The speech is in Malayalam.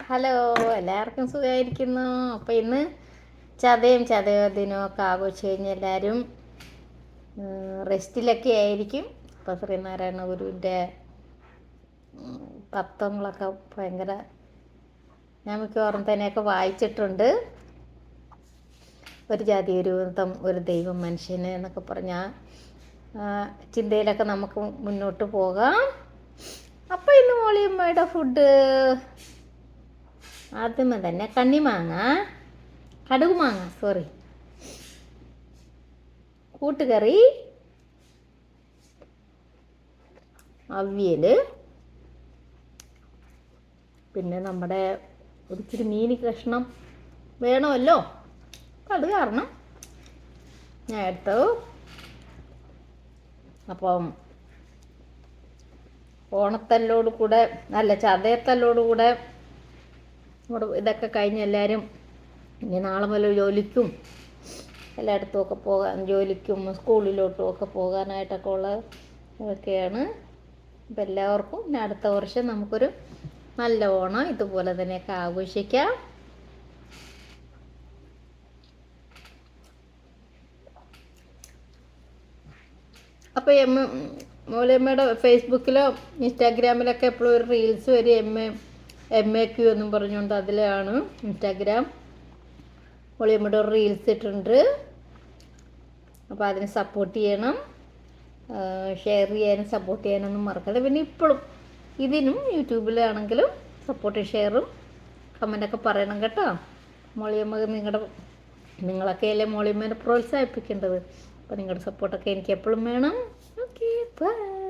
ഹലോ, എല്ലാവർക്കും സുഖമായിരിക്കുന്നു. അപ്പോൾ ഇന്ന് ചതയ ദിനമൊക്കെ ആഘോഷിച്ച് കഴിഞ്ഞ് എല്ലാവരും റെസ്റ്റിലൊക്കെ ആയിരിക്കും. അപ്പോൾ ശ്രീനാരായണ ഗുരുവിൻ്റെ തത്വങ്ങളൊക്കെ ഭയങ്കര ഞാൻ മിക്കവാറും തന്നെയൊക്കെ വായിച്ചിട്ടുണ്ട്. ഒരു ജാതി ഒരു മതം ഒരു ദൈവം മനുഷ്യന് എന്നൊക്കെ പറഞ്ഞാൽ ചിന്തയിലൊക്കെ നമുക്ക് മുന്നോട്ട് പോകാം. അപ്പോൾ ഇന്ന് മോളിയമ്മയുടെ ഫുഡ് ആദ്യമേ തന്നെ കടുകുമാങ്ങ കൂട്ടുകറി, അവിയൽ, പിന്നെ നമ്മുടെ ഒരിച്ചിരി മീൻ കഷ്ണം വേണമല്ലോ, അത് കാരണം ഞാൻ എടുത്തു. അപ്പം ഓണത്തല്ലോട് കൂടെ ചതയത്തല്ലോട് കൂടെ ഇതൊക്കെ കഴിഞ്ഞ് എല്ലാവരും ഇനി നാളെ മുതൽ ജോലിക്കും എല്ലായിടത്തുമൊക്കെ പോകാൻ, ജോലിക്കും സ്കൂളിലോട്ടും ഒക്കെ പോകാനായിട്ടൊക്കെ ഉള്ള ഇതൊക്കെയാണ്. അപ്പം എല്ലാവർക്കും ഇനി അടുത്ത വർഷം നമുക്കൊരു നല്ല ഓണം ഇതുപോലെ തന്നെയൊക്കെ ആഘോഷിക്കാം. അപ്പോൾ മോളിയമ്മയുടെ ഫേസ്ബുക്കിലോ ഇൻസ്റ്റാഗ്രാമിലൊക്കെ എപ്പോഴും ഒരു റീൽസ് വരും, MAQ എന്നും പറഞ്ഞുകൊണ്ട്. അതിലാണ് ഇൻസ്റ്റാഗ്രാം. മോളിയമ്മയുടെ ഒരു റീൽസ് ഇട്ടിട്ടുണ്ട്. അപ്പോൾ അതിന് സപ്പോർട്ട് ചെയ്യണം, ഷെയർ ചെയ്യാനും സപ്പോർട്ട് ചെയ്യാനൊന്നും മറക്കരുത്. പിന്നെ ഇപ്പോഴും ഇതിനും യൂട്യൂബിലാണെങ്കിലും സപ്പോർട്ടും ഷെയറും കമൻ്റൊക്കെ പറയണം കേട്ടോ. മോളിയമ്മ നിങ്ങളൊക്കെയല്ലേ മോളിയമ്മേനെ പ്രോത്സാഹിപ്പിക്കേണ്ടത്. അപ്പോൾ നിങ്ങളുടെ സപ്പോർട്ടൊക്കെ എനിക്ക് എപ്പോഴും വേണം. Okay, by.